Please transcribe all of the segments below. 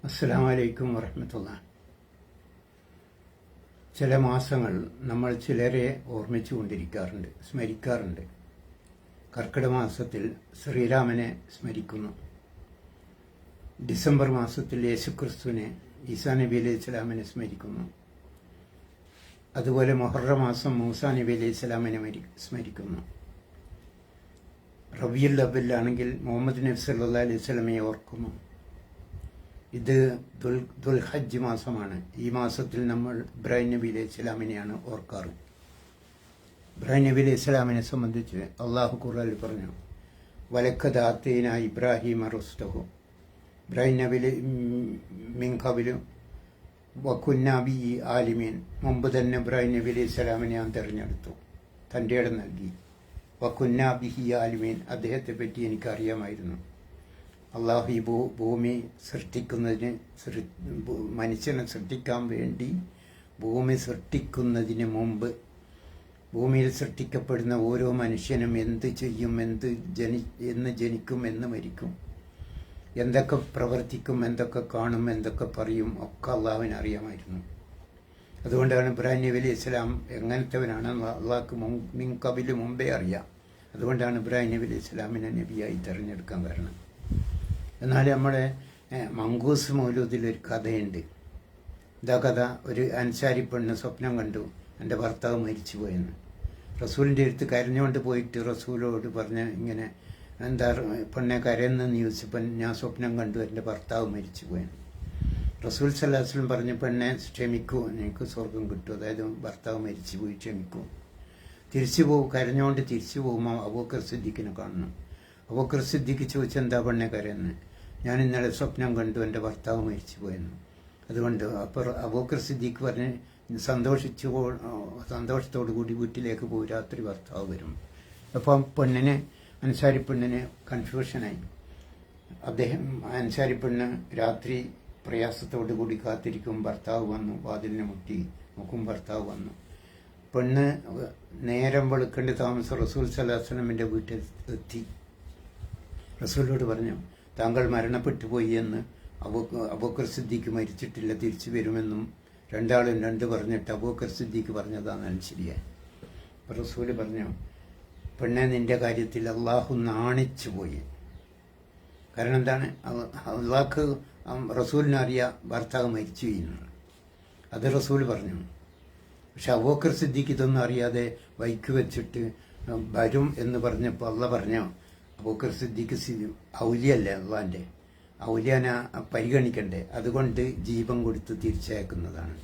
അസ്സലാമു അലൈക്കും വറഹ്മത്തുള്ളാഹി. ചില മാസങ്ങൾ നമ്മൾ ചിലരെ ഓർമ്മിച്ചുകൊണ്ടിരിക്കാറുണ്ട്, സ്മരിക്കാറുണ്ട്. കർക്കിടക മാസത്തിൽ ശ്രീരാമനെ സ്മരിക്കുന്നു. ഡിസംബർ മാസത്തിൽ യേശുക്രിസ്തുവിനെ, ഈസാ നബി അലൈഹി സ്വലാമിനെ സ്മരിക്കുന്നു. അതുപോലെ മുഹറം മാസം മൂസാ നബി അലൈഹി സ്വലാമിനെ സ്മരിക്കുന്നു. റബീഉൽ അവ്വലിലാണെങ്കിൽ മുഹമ്മദ് നബി സല്ലല്ലാഹു അലൈഹി വസല്ലമയെ ഓർക്കുന്നു. ഇത് ദുൽഹജ്ജ് മാസമാണ്. ഈ മാസത്തിൽ നമ്മൾ ഇബ്രാഹിം നബി അലൈഹി സ്വലാമിനെയാണ് ഓർക്കാറ്. ഇബ്രാഹിം നബി അലൈഹി സ്വലാമിനെ സംബന്ധിച്ച് അള്ളാഹു ഖുർആനിൽ പറഞ്ഞു, വലഖദ് ആതൈനാ ഇബ്രാഹിമ റുശ്ദഹു. ഇബ്രാഹിം നബി മിൻ ഖബ്ലു വകുന്നാ ബിഹി ആലിമീൻ. മുമ്പ് തന്നെ ഇബ്രാഹിം നബി അലൈഹി സ്വലാമിനെ ഞാൻ തിരഞ്ഞെടുത്തു, തൻ്റെ ഇടം നൽകി. വകുന്നാ ബിഹി ആലിമീൻ, അദ്ദേഹത്തെ പറ്റി എനിക്കറിയാമായിരുന്നു. അള്ളാഹു ഈ ഭൂമി സൃഷ്ടിക്കുന്നതിന്, മനുഷ്യനെ സൃഷ്ടിക്കാൻ വേണ്ടി ഭൂമി സൃഷ്ടിക്കുന്നതിന് മുമ്പ് ഭൂമിയിൽ സൃഷ്ടിക്കപ്പെടുന്ന ഓരോ മനുഷ്യനും എന്ത് ചെയ്യും, എന്ന് ജനിക്കും, എന്ന് മരിക്കും, എന്തൊക്കെ പ്രവർത്തിക്കും, എന്തൊക്കെ കാണും, എന്തൊക്കെ പറയും, ഒക്കെ അള്ളാഹുവിന് അറിയാമായിരുന്നു. അതുകൊണ്ടാണ് ഇബ്രാഹിം നബി അലൈഹി സ്വലാം എങ്ങനത്തെവനാണെന്ന് അള്ളാഹ്ക്ക് മിൻ ഖബ്ലു മുമ്പേ അറിയാം. അതുകൊണ്ടാണ് ഇബ്രാഹിം നബി അലൈഹി സ്വലാമിനെ നബിയായി തിരഞ്ഞെടുക്കാൻ കാരണം. എന്നാൽ നമ്മുടെ മങ്കൂസ് മൗലൂദിലൊരു കഥയുണ്ട്. ഇതാ കഥ, ഒരു അൻസാരി പെണ്ണ് സ്വപ്നം കണ്ടു, എൻ്റെ ഭർത്താവ് മരിച്ചു പോയെന്ന്. റസൂലിൻ്റെ അടുത്ത് കരഞ്ഞുകൊണ്ട് പോയിട്ട് റസൂലോട് പറഞ്ഞ്, ഇങ്ങനെ എന്താ പെണ്ണെ കരയുന്നെന്ന് ചോദിച്ചപ്പോൾ, ഞാൻ സ്വപ്നം കണ്ടു, എൻ്റെ ഭർത്താവ് മരിച്ചു പോയെന്ന്. റസൂൽ സല്ലല്ലാഹു അലൈഹി വസല്ലം പറഞ്ഞു, പെണ്ണെ ക്ഷമിക്കൂ, എനിക്ക് സ്വർഗം കിട്ടും, അതായത് ഭർത്താവ് മരിച്ചു പോയി, ക്ഷമിക്കൂ. തിരിച്ചു പോകും, കരഞ്ഞുകൊണ്ട് തിരിച്ചു പോകുമ്പോൾ അബൂബക്കർ സിദ്ദീഖിനെ കാണണം. അബൂബക്കർ സിദ്ദീഖ് ചോദിച്ചു, എന്താ പെണ്ണെ കരയെന്ന്? ഞാൻ ഇന്നലെ സ്വപ്നം കണ്ടു, എൻ്റെ ഭർത്താവ് മരിച്ചു പോയെന്ന്. അതുകൊണ്ട് അപ്പോൾ അബൂബക്കർ സിദ്ദീഖ് പറഞ്ഞ്, സന്തോഷത്തോടു കൂടി വീട്ടിലേക്ക് പോയി, രാത്രി ഭർത്താവ് വരും. അപ്പം പെണ്ണിന്, അൻസാരി പെണ്ണിന് കൺഫ്യൂഷനായി. അൻസാരി പെണ്ണ് രാത്രി പ്രയാസത്തോടു കൂടി കാത്തിരിക്കും. ഭർത്താവ് വന്നു, വാതിലിനെ മുട്ടി നോക്കും, ഭർത്താവ് വന്നു. പെണ്ണ് നേരം വെളുക്കേണ്ട താമസം റസൂൽ സല്ലല്ലാഹു അലൈഹി വസല്ലമിന്റെ വീട്ടിൽ എത്തി. റസൂലിനോട് പറഞ്ഞു, താങ്കൾ മരണപ്പെട്ടു പോയി എന്ന്. അബൂബക്കർ സിദ്ദീഖ് മരിച്ചിട്ടില്ല, തിരിച്ചു വരുമെന്നും രണ്ടാളും രണ്ട് പറഞ്ഞിട്ട് അബൂബക്കർ സിദ്ദീഖ് പറഞ്ഞതാണ് ശരിയായി. അപ്പോൾ റസൂല് പറഞ്ഞു, പെണ്ണെ നിന്റെ കാര്യത്തിൽ അള്ളാഹു നാണിച്ചു പോയി. കാരണം എന്താണ്? അള്ളാഹ്ക്ക് റസൂലിനറിയാം ഭർത്താവ് മരിച്ചു ചെയ്യുന്നത്. അത് റസൂല് പറഞ്ഞു. പക്ഷെ അബൂബക്കർ സിദ്ദീഖ് ഇതൊന്നും അറിയാതെ വൈക്ക് വെച്ചിട്ട് വരും എന്ന് പറഞ്ഞപ്പോൾ അള്ളാഹ് പറഞ്ഞു, അബൂബക്കർ സിദ്ദീഖ് ഔലിയല്ലേ, അള്ളാന്റെ ഔലിയാനെ പരിഗണിക്കണ്ടേ, അതുകൊണ്ട് ജീവൻ കൊടുത്ത് തിരിച്ചയക്കുന്നതാണ്.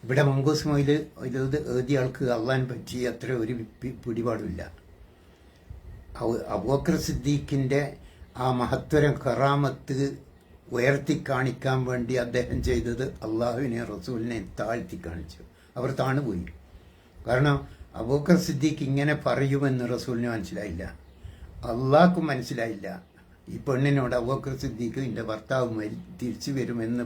ഇവിടെ മങ്കൂസ് മൊയില് എഴുതിയ ആൾക്ക് അള്ളാഹിനെ പറ്റി അത്ര ഒരു പിടിപാടില്ല. അബൂബക്കർ സിദ്ദീഖിന്റെ ആ മഹത്വരം കറാമത്ത് ഉയർത്തി കാണിക്കാൻ വേണ്ടി അദ്ദേഹം ചെയ്തത് അള്ളാഹുവിനെ റസൂലിനെ താഴ്ത്തി കാണിച്ചു. അവർ താണുപോയി. കാരണം അബൂബക്കർ സിദ്ദീഖ് ഇങ്ങനെ പറയുമെന്ന് റസൂലിന് മനസ്സിലായില്ല, അള്ളാഹ്ക്കും മനസ്സിലായില്ല. ഈ പെണ്ണിനോട് അബൂബക്കർ സിദ്ദീഖ് എൻ്റെ ഭർത്താവ് തിരിച്ചു വരുമെന്ന്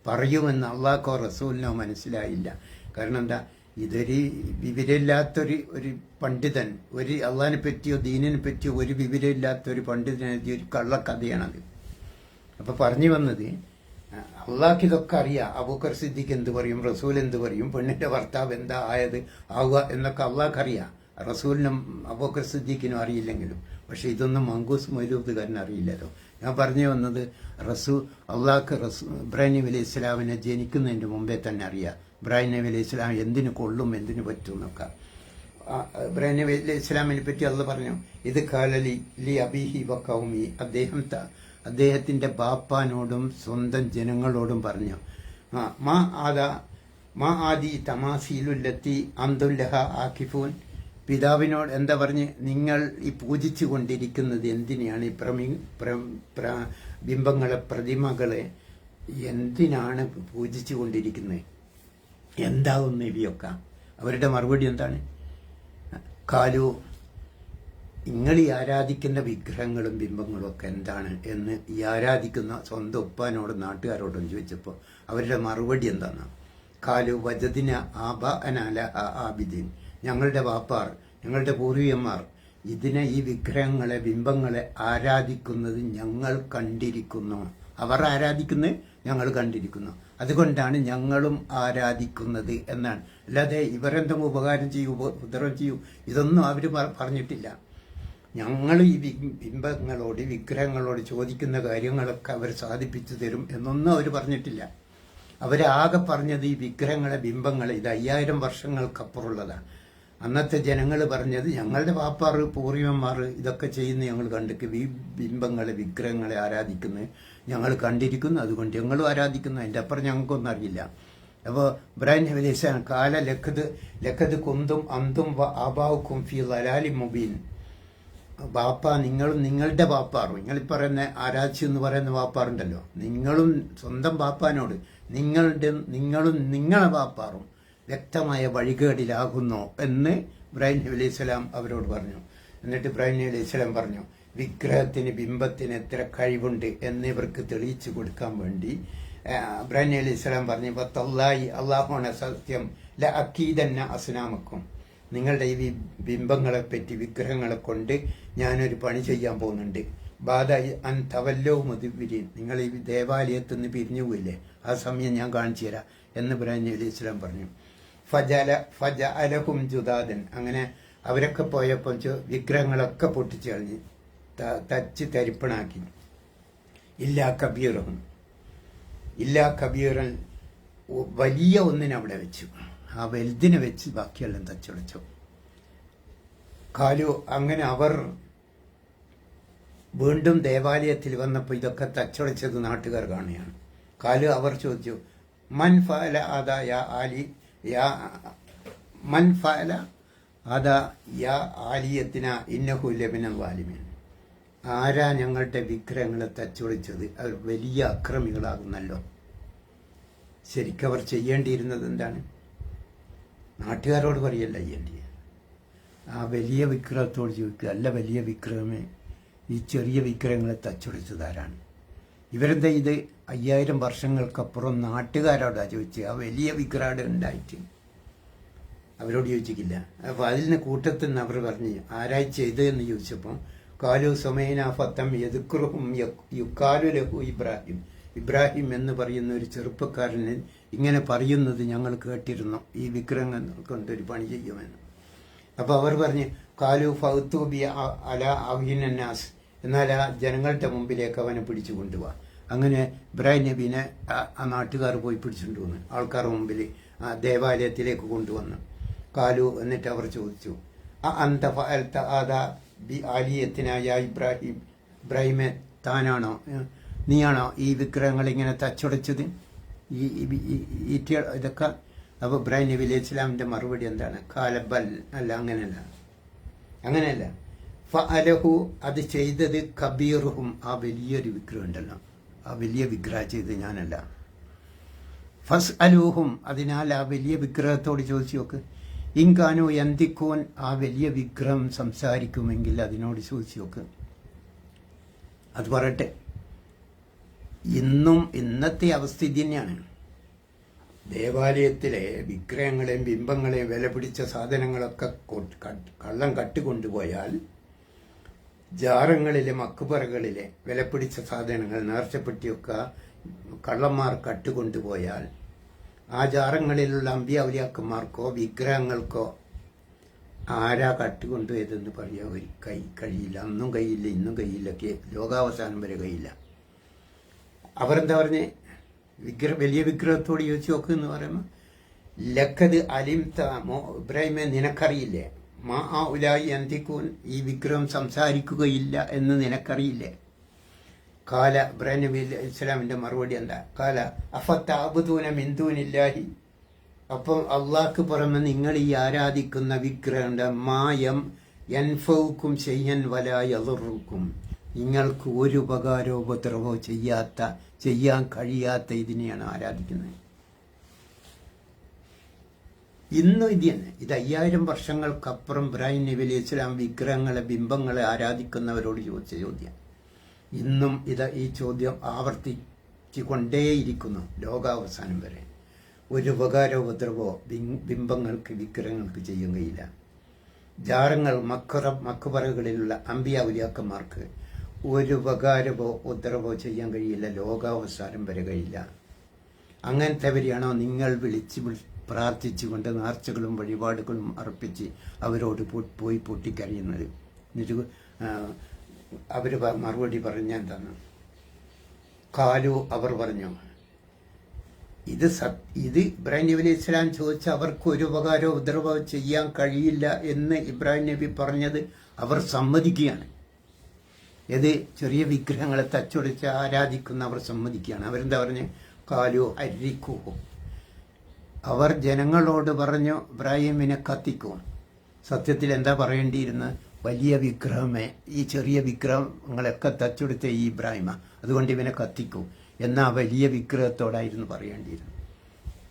പറയുമെന്ന് അള്ളാഹ്ക്കോ റസൂലിനോ മനസ്സിലായില്ല. കാരണം എന്താ? ഇതൊരു വിവരമില്ലാത്തൊരു പണ്ഡിതൻ, ഒരു അള്ളാഹിനെ പറ്റിയോ ദീനിനെ പറ്റിയോ ഒരു വിവരമില്ലാത്തൊരു പണ്ഡിതൻ എഴുതിയ ഒരു കള്ളക്കഥയാണത്. അപ്പൊ പറഞ്ഞു വന്നത്, അള്ളാഹ്ക്ക് ഇതൊക്കെ അറിയാം. അബൂബക്കർ സിദ്ദീഖ് എന്ത് പറയും, റസൂൽ എന്ത് പറയും, പെണ്ണിന്റെ ഭർത്താവ് എന്താ ആവുക എന്നൊക്കെ അള്ളാഹ്ക്ക് അറിയാം. റസൂലിനും അബൂബക്കർ സിദ്ദീഖിനും അറിയില്ലെങ്കിലും. പക്ഷെ ഇതൊന്നും മങ്കൂസ് മൗലൂദുകാരന് അറിയില്ലല്ലോ. ഞാൻ പറഞ്ഞു വന്നത്, അള്ളാഹ്ക്ക് ഇബ്രാഹിം നബി അലൈഹി ഇസ്ലാമിനെ ജനിക്കുന്നതിന് മുമ്പേ തന്നെ അറിയാം. ഇബ്രാഹിം നബി അലൈഹി ഇസ്ലാം എന്തിനു കൊള്ളും, എന്തിനു പറ്റും എന്നൊക്കെ. ഇബ്രാഹിം നബി അലൈഹി ഇസ്ലാമിനെ പറ്റി അള്ളാഹ് പറഞ്ഞു, ഇത് കാലലി ലി അബീഹി വ ഖൗമി. അദ്ദേഹത്തിന്റെ ബാപ്പാനോടും സ്വന്തം ജനങ്ങളോടും പറഞ്ഞു, മാ ആദി തമാസീലുല്ലത്തി അംദുല്ലഹ ആക്കിഫൂൻ. പിതാവിനോട് എന്താ പറഞ്ഞ്, നിങ്ങൾ ഈ പൂജിച്ചു കൊണ്ടിരിക്കുന്നത് എന്തിനാണ്? ഈ ബിംബങ്ങളെ, പ്രതിമകളെ എന്തിനാണ് പൂജിച്ചു കൊണ്ടിരിക്കുന്നത്? എന്താകുന്നു ഇവയൊക്കെ? അവരുടെ മറുപടി എന്താണ്? കാലു, നിങ്ങൾ ഈ ആരാധിക്കുന്ന വിഗ്രഹങ്ങളും ബിംബങ്ങളും ഒക്കെ എന്താണ് എന്ന് ഈ ആരാധിക്കുന്ന സ്വന്തം ഉപ്പാനോടും നാട്ടുകാരോടും ചോദിച്ചപ്പോൾ അവരുടെ മറുപടി എന്താണ്? കാലു വജദിന ആബഅന ആബിദീൻ. ഞങ്ങളുടെ വാപ്പാർ, ഞങ്ങളുടെ പൂർവികന്മാർ ഈ വിഗ്രഹങ്ങളെ, ബിംബങ്ങളെ ആരാധിക്കുന്നത് ഞങ്ങൾ കണ്ടിരിക്കുന്നു. അവർ ആരാധിക്കുന്നത് ഞങ്ങൾ കണ്ടിരിക്കുന്നു, അതുകൊണ്ടാണ് ഞങ്ങളും ആരാധിക്കുന്നത് എന്നാണ്. അല്ലാതെ ഇവരെന്തെങ്കിലും ഉപകാരം ചെയ്യൂ, ഉപദ്രവം ചെയ്യൂ, ഇതൊന്നും അവർ പറഞ്ഞിട്ടില്ല. ഞങ്ങൾ ഈ ബിംബങ്ങളോട്, വിഗ്രഹങ്ങളോട് ചോദിക്കുന്ന കാര്യങ്ങളൊക്കെ അവർ സാധിപ്പിച്ചു തരും എന്നൊന്നും അവർ പറഞ്ഞിട്ടില്ല. അവരാകെ പറഞ്ഞത് ഈ വിഗ്രഹങ്ങളെ, ബിംബങ്ങളെ, ഇത് 5000 വർഷങ്ങൾക്കപ്പുറമുള്ളതാണ്. അന്നത്തെ ജനങ്ങൾ പറഞ്ഞത് ഞങ്ങളുടെ പാപ്പാറ്, പൂർവികന്മാർ ഇതൊക്കെ ചെയ്യുന്ന ഞങ്ങൾ കണ്ടിട്ട് ഈ ബിംബങ്ങളെ, വിഗ്രഹങ്ങളെ ആരാധിക്കുന്നത് ഞങ്ങൾ കണ്ടിരിക്കുന്നു, അതുകൊണ്ട് ഞങ്ങളും ആരാധിക്കുന്നു. അതിൻ്റെ അപ്പുറം ഞങ്ങൾക്കൊന്നും അറിയില്ല. അപ്പോൾ ഇബ്രാഹിം നബി അലൈഹി സ്വലാം കാല ലഖദ് കുന്തും അന്തും ആബാവുക്കും ഫി ലലാലി മുബീൻ. ബാപ്പ, നിങ്ങളും നിങ്ങളുടെ ബാപ്പാറും, നിങ്ങൾ പറയുന്ന ആരാധ്യ എന്ന് പറയുന്ന ബാപ്പാറുണ്ടല്ലോ, നിങ്ങളും സ്വന്തം ബാപ്പാനോട് നിങ്ങളും നിങ്ങളെ ബാപ്പാറും വ്യക്തമായ വഴികേടിലാകുന്നു എന്ന് ഇബ്രാഹിം നബി അലൈഹി സ്വലാം അവരോട് പറഞ്ഞു. എന്നിട്ട് ഇബ്രാഹിം നബി അലൈഹി സ്വലാം പറഞ്ഞു, വിഗ്രഹത്തിന്, ബിംബത്തിന് എത്ര കഴിവുണ്ട് എന്നിവർക്ക് തെളിയിച്ചു കൊടുക്കാൻ വേണ്ടി ഇബ്രാഹിം നബി അലൈഹി സ്വലാം പറഞ്ഞു, തല്ലാഹി, അള്ളാഹുവാണ് സത്യം, ല അക്കീദന്ന അസ്നാമക്കും, നിങ്ങളുടെ ഈ ബിംബങ്ങളെ പറ്റി, വിഗ്രഹങ്ങളെ കൊണ്ട് ഞാനൊരു പണി ചെയ്യാൻ പോകുന്നുണ്ട്. ബാധ അൻ തവല്ലോ മുതിവിരീൻ, നിങ്ങൾ ഈ ദേവാലയത്തിൽ നിന്ന് പിരിഞ്ഞു പോയില്ലേ, ആ സമയം ഞാൻ കാണിച്ചു തരാം എന്ന് ഇബ്രാഹിം നബി അലൈഹി സ്വലാം പറഞ്ഞു. ഫജ അലഹും ജുദാദൻ, അങ്ങനെ അവരൊക്കെ പോയപ്പോൾ വിഗ്രഹങ്ങളൊക്കെ പൊട്ടിച്ചു കളഞ്ഞ് തച്ച് തരിപ്പണാക്കി. ഇല്ലാ കബീറൻ, വലിയ ഒന്നിനെ അവിടെ വെച്ചു, ആ വലുതിനെ വെച്ച് ബാക്കിയെല്ലാം തച്ചുടച്ചു. കാലു, അങ്ങനെ അവർ വീണ്ടും ദേവാലയത്തിൽ വന്നപ്പോൾ ഇതൊക്കെ തച്ചുടച്ചത് നാട്ടുകാർ കാണുകയാണ്. കാലു, അവർ ചോദിച്ചു, മൻ ഫഅല ആദാ യാ ആലി യാ മൻ ഫഅല ആദാ യാ ആലിയത്തിന ഇന്നഹു ലമിനൽ വാലിമീൻ, ആരാ ഞങ്ങളുടെ വിഗ്രഹങ്ങളെ തച്ചുടച്ചത്? അവർ വലിയ അക്രമികളാകുന്നല്ലോ. ശരിക്കും അവർ ചെയ്യേണ്ടിയിരുന്നത് എന്താണ്? നാട്ടുകാരോട് പറയല്ല ചെയ്യേണ്ടി, ആ വലിയ വിഗ്രഹത്തോട് ചോദിക്കുക, അല്ല വലിയ വിഗ്രഹമേ, ഈ ചെറിയ വിഗ്രഹങ്ങളെ തച്ചുടച്ചതാരാണ്? ഇവരെന്താ ഇത് 5000 വർഷങ്ങൾക്കപ്പുറം നാട്ടുകാരോടാ ചോദിച്ചത്, ആ വലിയ വിഗ്രഹം ഉണ്ടായിട്ട് അവരോട് ചോദിച്ചിട്ടില്ല. അപ്പോൾ അതിൽ നിന്ന് കൂട്ടത്തിൽ നിന്ന് അവർ പറഞ്ഞ് ആരായി ചെയ്തതെന്ന് ചോദിച്ചപ്പോൾ കാലു സമേന ഫത്തം യദുക്രുഹും യുക്കാലു ലഹു ഇബ്രാഹിം, ഇബ്രാഹിം എന്ന് പറയുന്ന ഒരു ചെറുപ്പക്കാരന് ഇങ്ങനെ പറയുന്നത് ഞങ്ങൾ കേട്ടിരുന്നു, ഈ വിഗ്രഹങ്ങൾ കൊണ്ടൊരു പണി ചെയ്യുമെന്ന്. അപ്പോൾ അവർ പറഞ്ഞ് കാലു ഫൗത്തൂബി അല അവിനാസ്, എന്നാൽ ആ ജനങ്ങളുടെ മുമ്പിലേക്ക് അവനെ പിടിച്ചു കൊണ്ടുപോവാ. അങ്ങനെ ഇബ്രാഹിം നബീനെ ആ നാട്ടുകാർ പോയി പിടിച്ചുകൊണ്ട് വന്നു, ആൾക്കാരുടെ മുമ്പിൽ ആ ദേവാലയത്തിലേക്ക് കൊണ്ടുവന്നു. കാലു, എന്നിട്ട് അവർ ചോദിച്ചു, അന്ത ഫഅൽത ആദാ ബി ആലിയത്തിനായ ഇബ്രാഹിം, ഇബ്രാഹിമെ താനാണോ, നീയാണോ ഈ വിഗ്രഹങ്ങൾ ഇങ്ങനെ തച്ചുടച്ചത്, ഈ ഇതൊക്കെ? അപ്പോൾ ഇബ്രാഹിം നബി അലൈഹി സ്വലാമിന്റെ മറുപടി എന്താണ്? കാലബൽ, അല്ല, അങ്ങനെയല്ല. ഫഅലഹു, അത് ചെയ്തത് കബീറുഹും, ആ വലിയൊരു വിഗ്രഹം ഉണ്ടല്ലോ, ആ വലിയ വിഗ്രഹം ചെയ്ത് ഞാനല്ല. ഫസ് അലൂഹും, അതിനാൽ ആ വലിയ വിഗ്രഹത്തോട് ചോദിച്ചു നോക്ക്. ഇൻകാനു യന്തിക്കൂൻ, ആ വലിയ വിഗ്രഹം സംസാരിക്കുമെങ്കിൽ അതിനോട് ചോദിച്ചു നോക്ക്, അത് പറയട്ടെ. ഇന്നത്തെ അവസ്ഥ ഇത് തന്നെയാണ്. ദേവാലയത്തിലെ വിഗ്രഹങ്ങളെയും ബിംബങ്ങളെയും വില പിടിച്ച സാധനങ്ങളൊക്കെ കള്ളം കട്ടുകൊണ്ടുപോയാൽ, ജാറങ്ങളിലെ മക്കുപറകളിലെ വിലപിടിച്ച സാധനങ്ങൾ, നേർച്ചപ്പെട്ടിയൊക്കെ കള്ളന്മാർ കട്ടുകൊണ്ടുപോയാൽ, ആ ജാറങ്ങളിലുള്ള അമ്പിയാവുലിയാക്കന്മാർക്കോ വിഗ്രഹങ്ങൾക്കോ ആരാ കട്ടുകൊണ്ടുപോയതെന്ന് പറയാൻ ഒരു കഴിയില്ല. അന്നും കഴിയില്ല, ഇന്നും കഴിയില്ല, ലോകാവസാനം വരെ കഴിയില്ല. അവരെന്താ പറഞ്ഞേ? വലിയ വിഗ്രഹത്തോട് ചോദിച്ചു നോക്ക് എന്ന് പറയുമ്പോൾ, ലക്കത് അലിംത ഇബ്രാഹിമെ, നിനക്കറിയില്ലേ, മാ ആ ഉലായി അന്തിക്കൂൻ, ഈ വിഗ്രഹം സംസാരിക്കുകയില്ല എന്ന് നിനക്കറിയില്ലേ? കാല, ഇബ്രാഹിം നബി അലൈഹി സ്വലാമിന്റെ മറുപടി എന്താ? കാല അഫത്തഅബ്ദൂന മിൻ ദൂനില്ലാഹി, അപ്പം അള്ളാഹ്ക്ക് പുറമെ നിങ്ങൾ ഈ ആരാധിക്കുന്ന വിഗ്രഹമുണ്ട്, മായം യൻഫൗക്കും ശൈഅൻ വലാ യദുറുക്കും, നിങ്ങൾക്ക് ഒരു ഉപകാരമോ ഉപദ്രവോ ചെയ്യാൻ കഴിയാത്ത ഇതിനെയാണ് ആരാധിക്കുന്നത്. ഇന്നും ഇത് തന്നെ. ഇത് 5000 വർഷങ്ങൾക്കപ്പുറം ഇബ്രാഹിം നബി അലൈഹി സ്വലാം വിഗ്രഹങ്ങളെ, ബിംബങ്ങളെ ആരാധിക്കുന്നവരോട് ചോദിച്ച ചോദ്യം. ഇന്നും ഈ ചോദ്യം ആവർത്തിച്ചു കൊണ്ടേയിരിക്കുന്നു ലോകാവസാനം വരെ. ഒരു ഉപകാരോ ഉപദ്രവോ ബിംബങ്ങൾക്ക്, വിഗ്രഹങ്ങൾക്ക് ചെയ്യാൻ കഴിയില്ല. ജാറങ്ങൾ, മക്കുപറകളിലുള്ള അമ്പിയാവുലിയാക്കന്മാർക്ക് ഒരു ഉപകാരമോ ഉത്തരവോ ചെയ്യാൻ കഴിയില്ല, ലോകാവസാനം വരെ കഴിയില്ല. അങ്ങനത്തെവരെയാണോ നിങ്ങൾ വിളിച്ച് പ്രാർത്ഥിച്ചുകൊണ്ട് നേർച്ചകളും വഴിപാടുകളും അർപ്പിച്ച് അവരോട് പോയി പൊട്ടിക്കരയുന്നത്? എന്നിട്ട് അവർ മറുപടി പറഞ്ഞ എന്താണ്? കാലു അവർ പറഞ്ഞു, ഇത് ഇബ്രാഹിം നബി അലൈഹി സ്വലാം ചോദിച്ച അവർക്ക് ഒരു ഉപകാരമോ ഉപദ്രവമോ ചെയ്യാൻ കഴിയില്ല എന്ന് ഇബ്രാഹിം നബി പറഞ്ഞത് അവർ സമ്മതിക്കുകയാണ്. ഇത് ചെറിയ വിഗ്രഹങ്ങളെ തച്ചുടച്ച് ആരാധിക്കുന്നവർ സമ്മതിക്കുകയാണ്. അവരെന്താ പറഞ്ഞ്? കാലു അരിക്കൂഹു, അവർ ജനങ്ങളോട് പറഞ്ഞു ഇബ്രാഹിമിനെ കത്തിക്കും. സത്യത്തിൽ എന്താ പറയേണ്ടിയിരുന്നത്? വലിയ വിഗ്രഹമേ, ഈ ചെറിയ വിഗ്രഹങ്ങളൊക്കെ തച്ചുടുത്ത ഈ ഇബ്രാഹിമ, അതുകൊണ്ട് ഇവനെ കത്തിക്കൂ എന്നാ വലിയ വിഗ്രഹത്തോടായിരുന്നു പറയേണ്ടിയിരുന്നത്.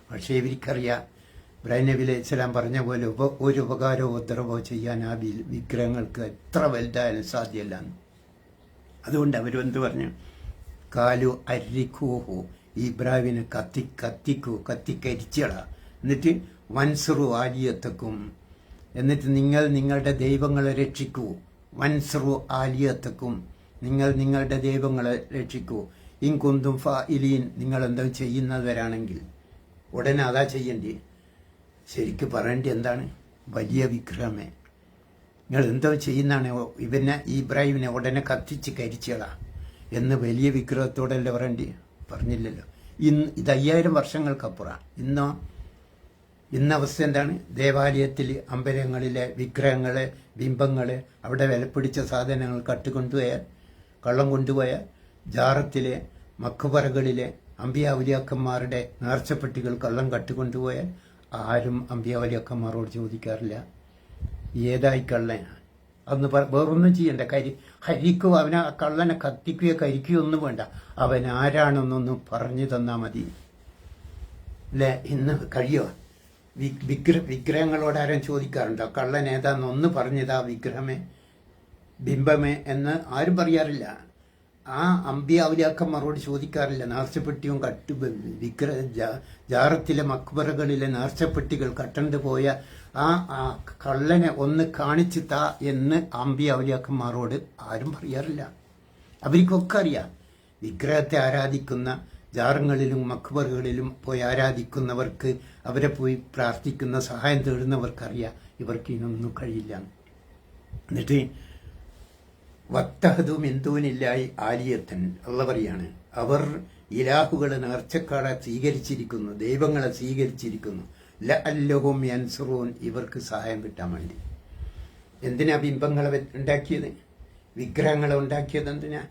പക്ഷേ ഇവർക്കറിയാം ഇബ്രാഹിം നബി അലൈഹി സ്വലാം പറഞ്ഞ പോലെ ഒരു ഉപകാരമോ ഉത്തരവോ ചെയ്യാൻ ആ വിഗ്രഹങ്ങൾക്ക് എത്ര വലുതായാലും സാധ്യമല്ല. അതുകൊണ്ട് അവരെന്ത് പറഞ്ഞു? കാലു അരിക്കൂഹു, ഈ ഇബ്രാഹിമിനെ കത്തിക്കരിച്ചള, എന്നിട്ട് വൻസുറു ആലിയത്തക്കും, എന്നിട്ട് നിങ്ങൾ നിങ്ങളുടെ ദൈവങ്ങളെ രക്ഷിക്കൂ. വൻസുറു ആലിയത്തക്കും, നിങ്ങൾ നിങ്ങളുടെ ദൈവങ്ങളെ രക്ഷിക്കൂ. ഇൻകുന്തും ഫാഇലീൻ, നിങ്ങൾ എന്താ ചെയ്യുന്നവരാണെങ്കിൽ. ഉടനെ അതാ ചെയ്യേണ്ടി. ശരിക്കും പറയേണ്ടി എന്താണ്? വലിയ വിഗ്രഹമേ, നിങ്ങൾ എന്തോ ചെയ്യുന്നതാണ്, ഈ ഇബ്രാഹിമിനെ ഉടനെ കത്തിച്ച് കരിച്ചള എന്ന് വലിയ വിഗ്രഹത്തോടല്ലേ പറയേണ്ടി? പറഞ്ഞില്ലല്ലോ. ഇത് 5000 വർഷങ്ങൾക്കപ്പുറം. ഇന്നവസ്ഥ എന്താണ്? ദേവാലയത്തിൽ അമ്പലങ്ങളിലെ വിഗ്രഹങ്ങളെ, ബിംബങ്ങളെ, അവിടെ വിലപ്പിടിച്ച സാധനങ്ങൾ കള്ളം കൊണ്ടുപോയാൽ ജാറത്തിലെ മഖബറകളിലെ അമ്പിയാവലിയാക്കന്മാരുടെ നേർച്ചപ്പെട്ടികൾ കള്ളം കട്ടുകൊണ്ടുപോയാൽ ആരും അമ്പിയാവലിയാക്കന്മാരോട് ചോദിക്കാറില്ല ഏതായി കള്ളൻ. അന്ന് വേറൊന്നും ചെയ്യണ്ട, ഹരിക്കോ, അവനെ കള്ളനെ കത്തിക്കുകയോ കരിക്കുകയോ ഒന്നും വേണ്ട, അവൻ ആരാണെന്നൊന്നും പറഞ്ഞു തന്നാൽ മതി അല്ലേ? ഇന്ന് കഴിയോ? വിഗ്രഹങ്ങളോട് ആരും ചോദിക്കാറുണ്ടോ കള്ളൻ ഏതാന്നൊന്ന് പറഞ്ഞതാ വിഗ്രഹമേ, ബിംബമേ എന്ന് ആരും പറയാറില്ല. ആ അമ്പിയാവലിയാക്കന്മാരോട് ചോദിക്കാറില്ല. നേർച്ചപ്പെട്ടിയും ജാറത്തിലെ മക്ബറകളിലെ നേർച്ചപ്പെട്ടികൾ കട്ടണ്ട് പോയ ആ കള്ളനെ ഒന്ന് കാണിച്ചു താ എന്ന് അമ്പിയാവലിയാക്കന്മാരോട് ആരും പറയാറില്ല. അവർക്കൊക്കെ അറിയാം. വിഗ്രഹത്തെ ആരാധിക്കുന്ന ജാറങ്ങളിലും മക്ബറുകളിലും പോയി ആരാധിക്കുന്നവർക്ക്, അവരെ പോയി പ്രാർത്ഥിക്കുന്ന, സഹായം തേടുന്നവർക്കറിയാം ഇവർക്ക് ഇതിനൊന്നും കഴിയില്ല. എന്നിട്ട് വത്തഹദു മിന്തൂനില്ലായി ആലിയത്തൻ അള്ള പറയാണ്, അവർ ഇലാഹുകളെ നേർച്ചക്കാളെ സ്വീകരിച്ചിരിക്കുന്നു, ദൈവങ്ങളെ സ്വീകരിച്ചിരിക്കുന്നു. ലഅല്ലഹും യൻസുറൂൻ, ഇവർക്ക് സഹായം കിട്ടാൻ വേണ്ടി. എന്തിനാ ബിംബങ്ങളെ ഉണ്ടാക്കിയത്? വിഗ്രഹങ്ങളെ ഉണ്ടാക്കിയത് എന്തിനാ?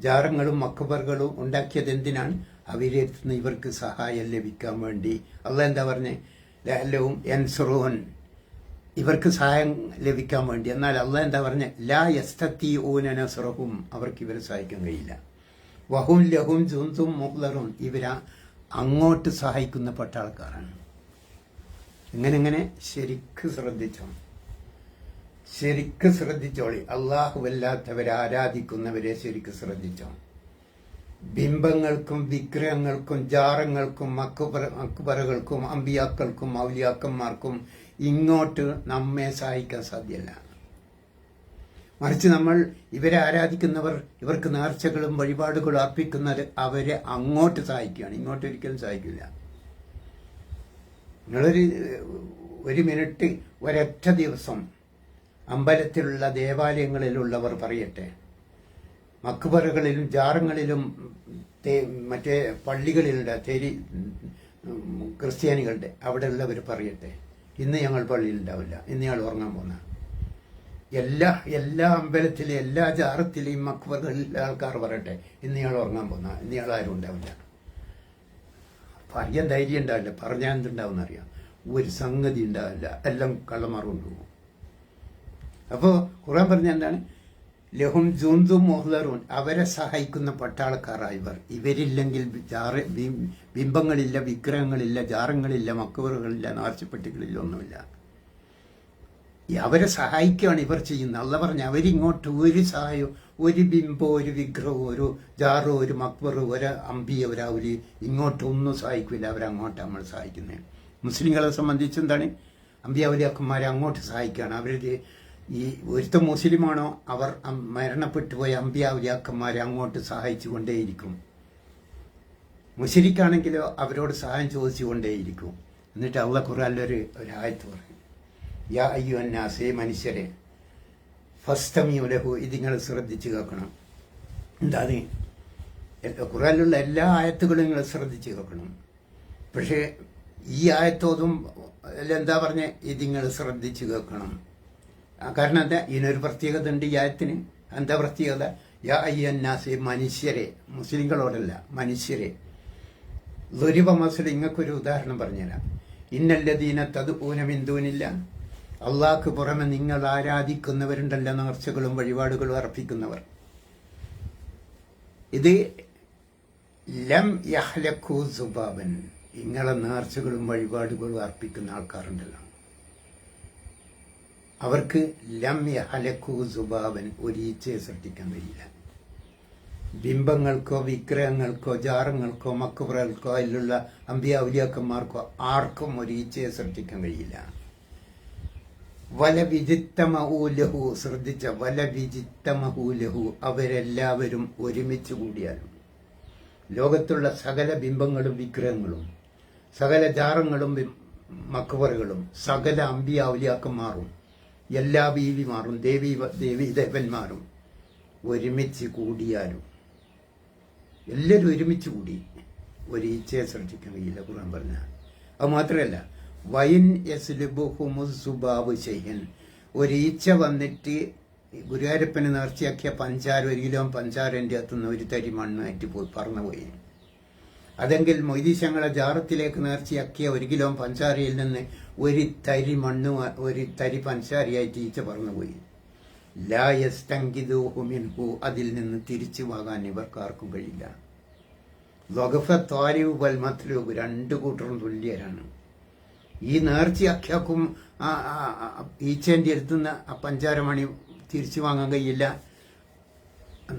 ജാറങ്ങളും മക്കബറുകളും ഉണ്ടാക്കിയത് എന്തിനാണ്? അവരെടുത്തുനിന്ന് ഇവർക്ക് സഹായം ലഭിക്കാൻ വേണ്ടി. അള്ളാഹ് എന്താ പറഞ്ഞേ? ലഅല്ലഹും യൻസുറൂൻ, ഇവർക്ക് സഹായം ലഭിക്കാൻ വേണ്ടി. എന്നാൽ അള്ളാഹ് എന്താ പറഞ്ഞ? ലാ യസ്തത്തിഊന നസ്റഹും, അവർക്ക് ഇവരെ സഹായിക്കാൻ കഴിയില്ല. വഹും ലഹും ജുന്തും മുഹ്ലറുൻ, ഇവരാ അങ്ങോട്ട് സഹായിക്കുന്ന പട്ടാൾക്കാരാണ്. എങ്ങനെ ശരിക്ക് ശ്രദ്ധിച്ചോളി. അല്ലാഹുവല്ലാത്തവരെ ആരാധിക്കുന്നവരെ ശരിക്ക് ശ്രദ്ധിച്ചോ. ബിംബങ്ങൾക്കും വിഗ്രഹങ്ങൾക്കും ജാറങ്ങൾക്കും മക്ബറകൾക്കും അമ്പിയാക്കൾക്കും ഔലിയാക്കന്മാർക്കും ഇങ്ങോട്ട് നമ്മെ സഹായിക്കാൻ സാധ്യമല്ല. മറിച്ച് നമ്മൾ ഇവരെ ആരാധിക്കുന്നവർ, ഇവർക്ക് നേർച്ചകളും വഴിപാടുകളും അർപ്പിക്കുന്നത് അവരെ അങ്ങോട്ട് സഹായിക്കുകയാണ്, ഇങ്ങോട്ട് ഒരിക്കലും സഹായിക്കില്ല. ഒരു മിനിറ്റ്, ഒരൊറ്റ ദിവസം അമ്പലത്തിലുള്ള ദേവാലയങ്ങളിലുള്ളവർ പറയട്ടെ, മക്ബറുകളിലും ജാറങ്ങളിലും മറ്റേ പള്ളികളിലുള്ള ക്രിസ്ത്യാനികളുടെ അവിടെ ഉള്ളവർ പറയട്ടെ, ഇന്ന് ഞങ്ങൾ പള്ളിയിലുണ്ടാവില്ല, ഇന്ന് ഞങ്ങൾ ഉറങ്ങാൻ പോകുന്ന. എല്ലാ അമ്പലത്തിലെ എല്ലാ ജാറത്തിലെയും മക്ബറുകളിലെ ആൾക്കാർ പറയട്ടെ, ഇന്ന് ഞങ്ങൾ ഉറങ്ങാൻ പോകുന്ന, ഇന്ന് ഞങ്ങൾ ആരും ഉണ്ടാവില്ല. പറയാൻ ധൈര്യം ഉണ്ടാവില്ല, പറഞ്ഞാൽ എന്തുണ്ടാവും അറിയാം? ഒരു സംഗതി ഉണ്ടാവില്ല, എല്ലാം കള്ളന്മാർ കൊണ്ടുപോകും. അപ്പോൾ ഖുർആൻ പറഞ്ഞ എന്താണ്? ലഹും ജുന്തും മുഹ്ലറൂൻ, അവരെ സഹായിക്കുന്ന പട്ടാളക്കാരായവർ. ഇവരില്ലെങ്കിൽ ബിംബങ്ങളില്ല, വിഗ്രഹങ്ങളില്ല, ജാറങ്ങളില്ല, മക്കബറുകളില്ല, നേർച്ചപ്പെട്ടികളില്ല, ഒന്നുമില്ല. അവരെ സഹായിക്കുകയാണ് ഇവർ ചെയ്യുന്നത്. അള്ളാഹ് പറഞ്ഞ അവരിങ്ങോട്ട് ഒരു സഹായവും, ഒരു ബിംബോ, ഒരു വിഗ്രഹമോ, ഒരു ജാറോ, ഒരു മക്ബറോ, ഒരു അമ്പിയോ, ഒരു ഔലി ഇങ്ങോട്ടൊന്നും സഹായിക്കില്ല. അവരങ്ങോട്ട് നമ്മൾ സഹായിക്കുന്നത്. മുസ്ലിങ്ങളെ സംബന്ധിച്ച് എന്താണ്? അമ്പിയ ഔലിയാക്കന്മാരെ അങ്ങോട്ട് സഹായിക്കുകയാണ്. അവർ ഈ ഒരുത്ത മുസ്ലിമാണോ അവർ മരണപ്പെട്ടുപോയ അമ്പിയാവുലിയാക്കന്മാരെ അങ്ങോട്ട് സഹായിച്ചു കൊണ്ടേയിരിക്കും. മുശ്രിക്കാണെങ്കിലോ അവരോട് സഹായം ചോദിച്ചു കൊണ്ടേയിരിക്കും. എന്നിട്ട് അള്ളാഹ് ഖുർആനിലൊരു ആയത്ത് പറയും, യാ അയ്യുഹന്നാസേ, മനുഷ്യരെ, ഫസ്തമിഉ ലഹു, ഇത് നിങ്ങൾ ശ്രദ്ധിച്ചു കേൾക്കണം. എന്താണ് ഖുർആനിലുള്ള എല്ലാ ആയത്തുകളും നിങ്ങൾ ശ്രദ്ധിച്ചു കേൾക്കണം. പക്ഷേ ഈ ആയത്തോതും എന്താ പറഞ്ഞ ഇത് നിങ്ങൾ ശ്രദ്ധിച്ചു കേൾക്കണം. കാരണം എന്താ, ഇതിനൊരു പ്രത്യേകത ഉണ്ട് ഈ ആയത്തിന്. എന്താ പ്രത്യേകത? യാ അയ്യന്നാസെ, മനുഷ്യരെ, മുസ്ലിങ്ങളോടല്ല, മനുഷ്യരെ. ദുരിബ മസല, ഇങ്ങൾക്കൊരു ഉദാഹരണം പറഞ്ഞുതരാം. ഇന്നല്ലദീന തദ്ഊന മിൻ ദൂനില്ല, അള്ളാഹ്ക്ക് പുറമെ നിങ്ങൾ ആരാധിക്കുന്നവരുണ്ടല്ലോ, നേർച്ചകളും വഴിപാടുകളും അർപ്പിക്കുന്നവർ. ഇത് ലം യഹ്ലഖു സുബാബൻ, ഇങ്ങളെ നേർച്ചകളും വഴിപാടുകളും അർപ്പിക്കുന്ന ആൾക്കാരുണ്ടല്ലോ, അവർക്ക് ലം യഹ്ലഖു സുബാബൻ, ഒരു ഈച്ചയെ സൃഷ്ടിക്കാൻ കഴിയില്ല. ബിംബങ്ങൾക്കോ വിഗ്രഹങ്ങൾക്കോ ജാറങ്ങൾക്കോ മക്കുബറകൾക്കോ അതിലുള്ള അമ്പിയ ഔലിയാക്കന്മാർക്കോ ആർക്കും ഒരു ഈച്ചയെ സൃഷ്ടിക്കാൻ കഴിയില്ല. വലവിജിത്തമഹൂലഹു, ശ്രദ്ധിച്ച, വലവിജിത്തമഹൂലഹു, അവരെല്ലാവരും ഒരുമിച്ച് കൂടിയാലും, ലോകത്തുള്ള സകല ബിംബങ്ങളും വിഗ്രഹങ്ങളും സകല ജാറങ്ങളും മക്കുബറുകളും സകല അമ്പിയ ഔലിയാക്കന്മാരും എല്ലാ ബീവിമാരും ദേവന്മാരും ഒരുമിച്ച് കൂടിയാലും, എല്ലാവരും ഒരുമിച്ച് കൂടി ഒരു ഈച്ചയെ സൃഷ്ടിക്കാൻ കഴിയില്ല ഖുർആൻ പറഞ്ഞ. അത് മാത്രമല്ല, വൈൻ യസ്ലുബുഹുമുസ്സുബാബു ശൈഅൻ, ഒരു ഈച്ച വന്നിട്ട് ഗുരുവായൂരപ്പന് നേർച്ചയാക്കിയ പഞ്ചാര, 1 കിലോ പഞ്ചാരൻ്റെ അകത്തുനിന്ന് ഒരു തരി മണ്ണായിട്ട് പറന്നുപോയി. അതെങ്കിൽ മൊയ്തീശങ്ങളെ ജാറത്തിലേക്ക് നേർച്ചയാക്കിയ 1 കിലോ പഞ്ചാരയിൽ നിന്ന് ഒരു തരി മണ്ണ്, ഒരു തരി പഞ്ചാരയായിട്ട് ഈച്ച പറന്നുപോയി. ലാ യസ്തങ്കിദൂഹു മിൻഹു, അതിൽ നിന്ന് തിരിച്ചു വാങ്ങാൻ ഇവർക്കാർക്കും കഴിയില്ല. ലഗഫത്ത് ത്വാരിബ് വൽ മത്ലൂബ്, 2 കൂട്ടരും തുല്യരാണ്. ഈ നേർച്ചയാക്കിയാക്കും ഈച്ചേൻ്റെ അടുത്തുനിന്ന് ആ പഞ്ചാരമണി തിരിച്ചു വാങ്ങാൻ കഴിയില്ല.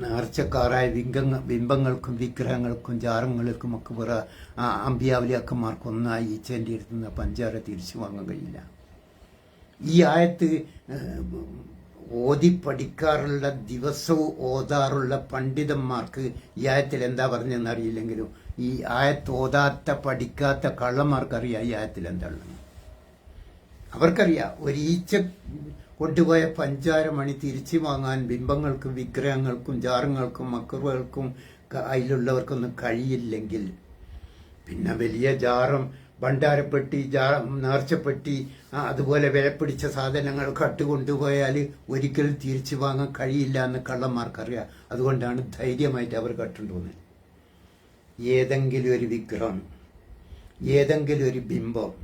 നേർച്ചക്കാരായ ബിംബങ്ങൾക്കും വിഗ്രഹങ്ങൾക്കും ജാറങ്ങൾക്കും ഒക്കെ പുറ അമ്പിയാവലിയാക്കന്മാർക്കൊന്നും ആ ഈച്ചേൻ്റെ അടുത്തുനിന്ന് പഞ്ചാര തിരിച്ചു വാങ്ങാൻ കഴിയില്ല. ഈ ആയത്ത് ഓതി പഠിക്കാറുള്ള, ദിവസവും ഓതാറുള്ള പണ്ഡിതന്മാർക്ക് ഈ ആയത്തിൽ എന്താ പറഞ്ഞതെന്ന് അറിയില്ലെങ്കിലും ഈ ആയത്ത് ഓതാത്ത പഠിക്കാത്ത കള്ളന്മാർക്കറിയാം ഈ ആയത്തിൽ എന്താ ഉള്ളത്. അവർക്കറിയാം ഒരു ഈച്ച കൊണ്ടുപോയ പഞ്ചാരമണി തിരിച്ചു വാങ്ങാൻ ബിംബങ്ങൾക്കും വിഗ്രഹങ്ങൾക്കും ജാറങ്ങൾക്കും മക്കുറുകൾക്കും അതിലുള്ളവർക്കൊന്നും കഴിയില്ലെങ്കിൽ പിന്നെ വലിയ ജാറും ഭണ്ഡാരപ്പെട്ടി നേർച്ചപ്പെട്ടി അതുപോലെ വിലപിടിച്ച സാധനങ്ങൾ കട്ടുകൊണ്ടുപോയാൽ ഒരിക്കലും തിരിച്ചു വാങ്ങാൻ കഴിയില്ല എന്ന് കള്ളന്മാർക്കറിയാം. അതുകൊണ്ടാണ് ധൈര്യമായിട്ട് അവർ കട്ടുകൊണ്ടുപോകുന്നത്. ഏതെങ്കിലും ഒരു വിഗ്രഹം, ഏതെങ്കിലും ഒരു ബിംബം,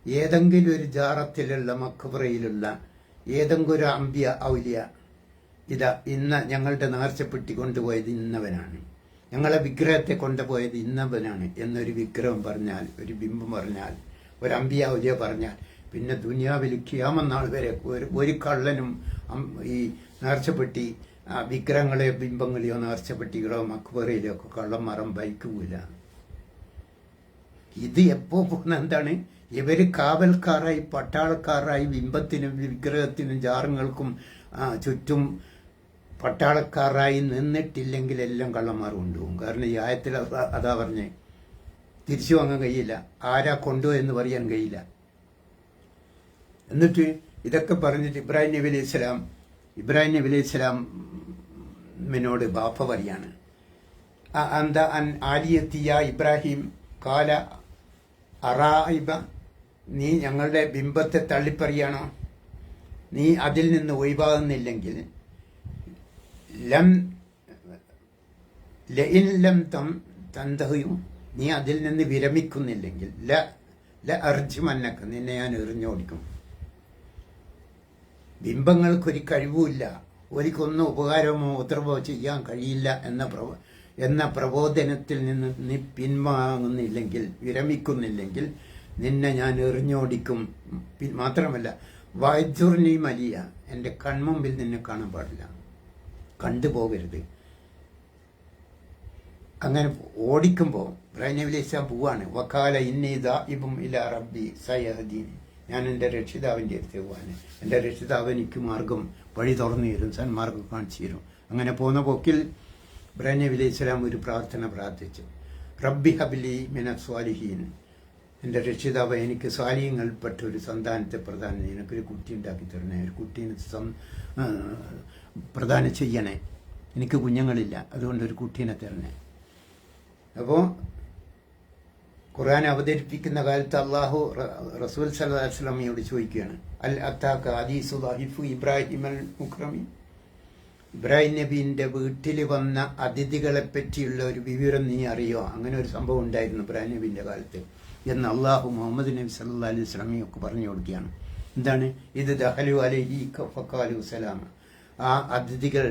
ഏതെങ്കിലും ഒരു ജാറത്തിലുള്ള മക്കുപുറയിലുള്ള ഏതെങ്കിലും ഒരു അമ്പിയ ഔലിയ, ഇതാ ഇന്ന ഞങ്ങളുടെ നേർച്ചപ്പെട്ടി കൊണ്ടുപോയത് ഇന്നവനാണ്, ഞങ്ങളെ വിഗ്രഹത്തെ കൊണ്ടുപോയത് ഇന്നവനാണ് എന്നൊരു വിഗ്രഹം പറഞ്ഞാൽ, ഒരു ബിംബം പറഞ്ഞാൽ, ഒരു അമ്പിയ ഔലിയ പറഞ്ഞാൽ, പിന്നെ ദുനിയാവിൽ ഖിയാമത്ത് നാൾ വരെ ഒരു കള്ളനും ഈ നേർച്ചപ്പെട്ടി വിഗ്രഹങ്ങളെയോ ബിംബങ്ങളെയോ നേർച്ചപ്പെട്ടികളോ മക്കുപുറയിലോ ഒക്കെ കള്ളന്മാരം ഭരിക്കൂല. ഇത് എപ്പോ പോകുന്ന എന്താണ്, ഇവര് കാവൽക്കാരായി പട്ടാളക്കാരായി ബിംബത്തിനും വിഗ്രഹത്തിനും ജാറങ്ങൾക്കും ചുറ്റും പട്ടാളക്കാരായി നിന്നിട്ടില്ലെങ്കിൽ എല്ലാം കള്ളന്മാർ കൊണ്ടുപോകും. കാരണം ഈ ആയത്തിൽ അതാ പറഞ്ഞേ, തിരിച്ചു വാങ്ങാൻ കഴിയില്ല, ആരാ കൊണ്ടുപോയെന്ന് പറയാൻ കഴിയില്ല. എന്നിട്ട് ഇതൊക്കെ പറഞ്ഞിട്ട് ഇബ്രാഹിം നബി അലൈഹി ഇസ്ലാമിനോട് ബാപ്പ പറയാണ്, എന്താ ആലിയത്തിയ ഇബ്രാഹിം കാല അറായിബ, നീ ഞങ്ങളുടെ ബിംബത്തെ തള്ളിപ്പറിയാണോ? നീ അതിൽ നിന്ന് ഒഴിവാകുന്നില്ലെങ്കിൽ ലം തന്തഹയും, നീ അതിൽ നിന്ന് വിരമിക്കുന്നില്ലെങ്കിൽ അർജുമന്നക്ക്, നിന്നെ ഞാൻ എറിഞ്ഞോടിക്കും. ബിംബങ്ങൾക്കൊരു കഴിവുമില്ല, ഒരിക്കൊന്നും ഉപകാരമോ ഉത്തരവോ ചെയ്യാൻ കഴിയില്ല എന്ന പ്രബോധനത്തിൽ നിന്ന് നീ പിൻവാങ്ങുന്നില്ലെങ്കിൽ, വിരമിക്കുന്നില്ലെങ്കിൽ നിന്നെ ഞാൻ എറിഞ്ഞോടിക്കും. മാത്രമല്ല വൈദ്യുർണി മലിയ, എൻ്റെ കൺമുമ്പിൽ നിന്നെ കാണാൻ പാടില്ല, കണ്ടുപോകരുത്. അങ്ങനെ ഓടിക്കുമ്പോൾ ഇബ്രാഹിം നബി അലൈഹി സ്വലാം പോവാണ്. വക്കാല ഇന്നി ദാഇബും ഇലാ റബ്ബി സയഹദീൻ, ഞാൻ എൻ്റെ രക്ഷിതാവിൻ്റെ അടുത്ത് പോകാൻ. എൻ്റെ രക്ഷിതാവ് എനിക്ക് മാർഗം വഴി തുറന്നു തരും, സന്മാർഗം കാണിച്ചു തരും. അങ്ങനെ പോകുന്ന പോക്കിൽ ഇബ്രാഹിം നബി അലൈഹി സ്വലാം ഒരു പ്രാർത്ഥന പ്രാർത്ഥിച്ചു. റബ്ബി ഹബ്ലി മിന സ്വാലിഹീൻ, എൻ്റെ രക്ഷിതാവ് എനിക്ക് സ്വാലിഹ്യങ്ങളിൽപ്പെട്ട ഒരു സന്താനത്തെ പ്രദാനം ചെയ്യണം, എനിക്കൊരു കുട്ടി ഉണ്ടാക്കി തരണേ, ഒരു കുട്ടീനെ പ്രദാനം ചെയ്യണേ, എനിക്ക് കുഞ്ഞുങ്ങളില്ല, അതുകൊണ്ടൊരു കുട്ടീനെ തരണേ. അപ്പോൾ ഖുർആൻ അവതരിപ്പിക്കുന്ന കാലത്ത് അള്ളാഹു റസൂൽ സല്ലല്ലാഹു അലൈഹി വസല്ലമയോട് ചോദിക്കുകയാണ്, അൽ അത്താക ഹദീസു ദഈഫു ഇബ്രാഹിം അൽ മുക്രമി, ഇബ്രാഹിം നബീൻ്റെ വീട്ടിൽ വന്ന അതിഥികളെ പറ്റിയുള്ള ഒരു വിവരം നീ അറിയോ? അങ്ങനെ ഒരു സംഭവം ഉണ്ടായിരുന്നു ഇബ്രാഹിം നബീൻ്റെ കാലത്ത് എന്ന് അള്ളാഹു മുഹമ്മദ് നബി സല്ലല്ലാഹു അലൈഹി വസല്ലമയൊക്കെ പറഞ്ഞു കൊടുക്കുകയാണ്. എന്താണ് ഇത്? ദഖലു അലൈഹി ഫഖാലു സലാമ, ആ അതിഥികൾ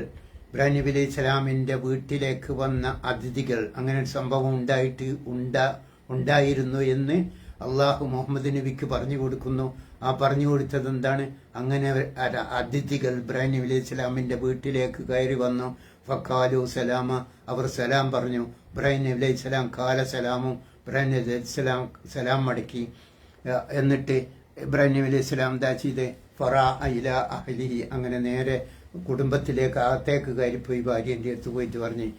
ഇബ്രാഹിം നബി അലൈഹി സ്വലാമിൻ്റെ വീട്ടിലേക്ക് വന്ന അതിഥികൾ, അങ്ങനെ ഒരു സംഭവം ഉണ്ടായിരുന്നു എന്ന് അള്ളാഹു മുഹമ്മദ് നബിക്ക് പറഞ്ഞു കൊടുക്കുന്നു. ആ പറഞ്ഞു കൊടുത്തത് എന്താണ്? അങ്ങനെ അതിഥികൾ ഇബ്രാഹിം നബി അലൈഹി സ്വലാമിൻ്റെ വീട്ടിലേക്ക് കയറി വന്നു. ഫഖാലു സലാമ, അവർ സലാം പറഞ്ഞു. ഇബ്രാഹിം നബി അലൈഹി സ്വലാം കാല സലാമും, ഇബ്രാഹിം നബി അലൈഹി സ്വലാം സലാം മടക്കി. എന്നിട്ട് ഇബ്രാഹിം നബി അലൈഹി സ്വലാം എന്താ ചെയ്ത്? ഫറാ ഇല അഹ്ലിഹി, അങ്ങനെ നേരെ കുടുംബത്തിലേക്ക് അകത്തേക്ക് കയറിപ്പോയി ഭാര്യൻ്റെ അടുത്ത് പോയിട്ട് പറഞ്ഞ്,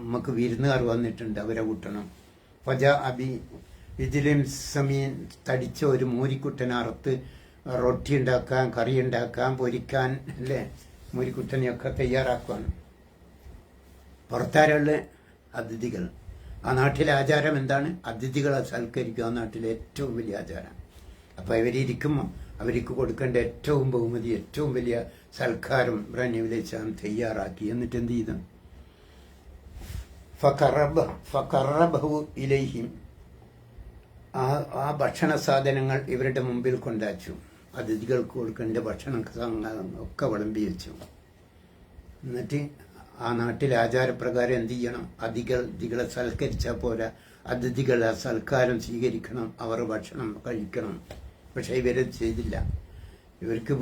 നമുക്ക് വിരുന്നുകാർ വന്നിട്ടുണ്ട്, അവരെ കൂട്ടണം. ഫജ അബി ഇതിലും സമീൻ, തടിച്ച ഒരു മൂരിക്കുട്ടനെ അറുത്ത് റൊട്ടി ഉണ്ടാക്കാൻ, കറി ഉണ്ടാക്കാൻ, പൊരിക്കാൻ, അല്ലേ, മൂരിക്കുട്ടനെയൊക്കെ തയ്യാറാക്കുകയാണ്. പുറത്താരുള്ള അതിഥികൾ. ആ നാട്ടിലെ ആചാരം എന്താണ്? അതിഥികളെ സൽക്കരിക്കുക, ആ നാട്ടിലെ ഏറ്റവും വലിയ ആചാരം. അപ്പോൾ ഇവരിയ്ക്കുമ്പോൾ അവർക്ക് കൊടുക്കേണ്ട ഏറ്റവും ബഹുമതി, ഏറ്റവും വലിയ സൽക്കാരം ഇബ്രാഹിം നബി അലൈഹി സ്വലാം തയ്യാറാക്കി. എന്നിട്ട് എന്ത് ചെയ്തു? ഫഖറബഹു ഇലൈഹിം, ആ ഭക്ഷണ സാധനങ്ങൾ ഇവരുടെ മുമ്പിൽ കൊണ്ടാച്ചു. അതിഥികൾക്ക് കൊടുക്കേണ്ട ഭക്ഷണ ഒക്കെ വിളമ്പി വെച്ചു. എന്നിട്ട് ആ നാട്ടിലെ ആചാരപ്രകാരം എന്ത് ചെയ്യണം? അതിഥികളെ സൽക്കരിച്ചാൽ പോരാ, അതിഥികളെ സൽക്കാരം സ്വീകരിക്കണം, അവർ ഭക്ഷണം കഴിക്കണം. പക്ഷെ ഇവരത് ചെയ്തില്ല. ഇവർക്ക്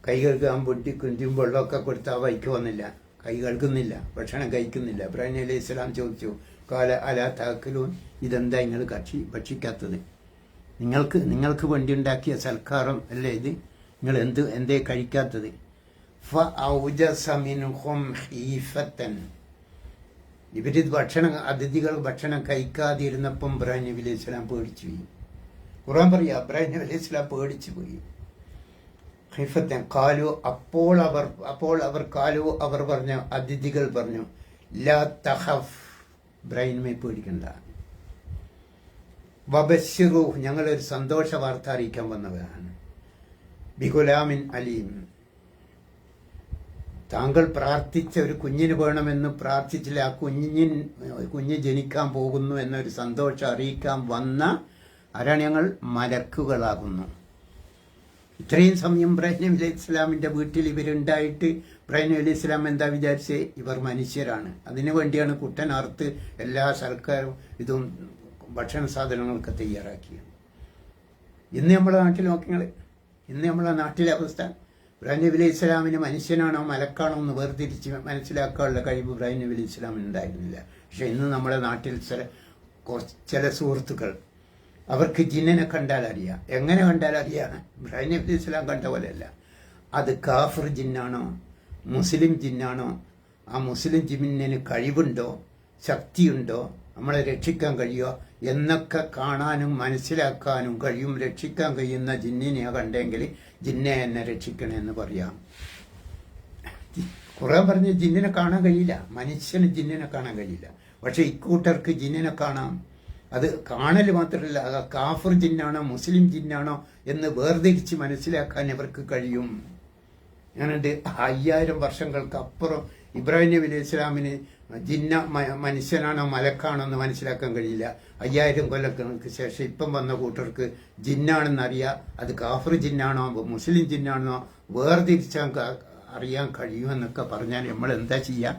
കൈ കഴുകാൻ പൊട്ടി കുഞ്ചും വെള്ളമൊക്കെ കൊടുത്താൽ വൈക്ക് വന്നില്ല, കൈ കഴുകുന്നില്ല, ഭക്ഷണം കഴിക്കുന്നില്ല. ഇബ്രാഹിം നബി അലൈഹി സ്വലാം ചോദിച്ചു, കാല അലാ താക്കലൂൻ, ഇതെന്താ നിങ്ങൾ ഭക്ഷിക്കാത്തത്? നിങ്ങൾക്ക് വേണ്ടി ഉണ്ടാക്കിയ സൽക്കാരം അല്ലേ ഇത്? നിങ്ങൾ എന്തേ കഴിക്കാത്തത്? ഇവരിത് അതിഥികൾ ഭക്ഷണം കഴിക്കാതിരുന്നപ്പം ഇബ്രാഹിം നബി അലൈഹി സ്വലാം പേടിച്ചു പോയി. ഖുർആൻ പറയാ, ഇബ്രാഹിം നബി അലൈഹി സ്വലാം പേടിച്ചു പോയി. ഖൈഫത്തൻ കാലു, അപ്പോൾ അവർ പറഞ്ഞു, അതിഥികൾ പറഞ്ഞു, ലാ തഖഫ്, ഇബ്രാഹിമെ പേടിക്കണ്ട, വബശ്ശിറു, ഞങ്ങളൊരു സന്തോഷ വാർത്ത അറിയിക്കാൻ വന്നവരാണ്, ബിഗുലാമിൻ അലീം, താങ്കൾ പ്രാർത്ഥിച്ച ഒരു കുഞ്ഞിന് വേണമെന്ന് പ്രാർത്ഥിച്ചില്ല, ആ കുഞ്ഞ് ജനിക്കാൻ പോകുന്നു എന്നൊരു സന്തോഷം അറിയിക്കാൻ വന്ന ആരാണ്? ഞങ്ങൾ മലക്കുകളാകുന്നു. ഇത്രയും സമയം ഇബ്രാഹിം നബി അലൈഹി സ്വലാമിൻ്റെ വീട്ടിൽ ഇവരുണ്ടായിട്ട് ഇബ്രാഹിം നബി അലൈഹി സ്വലാം എന്താ വിചാരിച്ചേ? ഇവർ മനുഷ്യരാണ്, അതിനു വേണ്ടിയാണ് കുട്ടൻ അറുത്ത് എല്ലാ സൽക്കാരും ഇതും ഭക്ഷണ സാധനങ്ങളൊക്കെ തയ്യാറാക്കിയത്. ഇന്ന് നമ്മളെ നാട്ടിൽ നോക്കിങ്ങൾ, ഇന്ന് നമ്മളെ നാട്ടിലെ അവസ്ഥ, ഇബ്രാഹിം നബി അലൈഹി സ്വലാമിന് മനുഷ്യനാണോ മലക്കാണോ എന്ന് വേർതിരിച്ച് മനസ്സിലാക്കാനുള്ള കഴിവ് ഇബ്രാഹിം നബി അലൈഹി സ്വലാമിന് ഉണ്ടായിരുന്നില്ല. പക്ഷെ ഇന്ന് നമ്മുടെ നാട്ടിൽ ചില സുഹൃത്തുക്കൾ, അവർക്ക് ജിന്നിനെ കണ്ടാൽ അറിയാം. എങ്ങനെ കണ്ടാൽ അറിയാണ്? ഇബ്രാഹിം നബി അലൈഹി സ്വലാം കണ്ട പോലെയല്ല. അത് കാഫിർ ജിന്നാണോ മുസ്ലിം ജിന്നാണോ, ആ മുസ്ലിം ജിന്നിന് കഴിവുണ്ടോ, ശക്തിയുണ്ടോ, നമ്മളെ രക്ഷിക്കാൻ കഴിയുമോ എന്നൊക്കെ കാണാനും മനസ്സിലാക്കാനും കഴിയും. രക്ഷിക്കാൻ കഴിയുന്ന ജിന്നിനെ കണ്ടെങ്കിൽ ജിന്നെ എന്നെ രക്ഷിക്കണമെന്ന് പറയാം. ഖുർആൻ പറഞ്ഞ് ജിന്നിനെ കാണാൻ കഴിയില്ല, മനുഷ്യന് ജിന്നിനെ കാണാൻ കഴിയില്ല. പക്ഷെ ഇക്കൂട്ടർക്ക് ജിന്നിനെ കാണാം. അത് കാണൽ മാത്രമല്ല, കാഫിർ ജിന്നാണോ മുസ്ലിം ജിന്നാണോ എന്ന് വേർതിരിച്ച് മനസ്സിലാക്കാൻ ഇവർക്ക് കഴിയും. ഞാനുണ്ട് 5000 വർഷങ്ങൾക്ക് അപ്പുറം ഇബ്രാഹിം നബി അലൈഹി സ്വലാമിന് മനുഷ്യനാണോ മലക്കാണോ എന്ന് മനസ്സിലാക്കാൻ കഴിയില്ല. 5000 കൊല്ലങ്ങൾക്ക് ശേഷം ഇപ്പം വന്ന കൂട്ടർക്ക് ജിന്നാണെന്നറിയാം. അത് കാഫിർ ജിന്നാണോ മുസ്ലിം ജിന്നാണോ വേർതിരിച്ചാൽ അറിയാൻ കഴിയുമെന്നൊക്കെ പറഞ്ഞാൽ നമ്മൾ എന്താ ചെയ്യാം?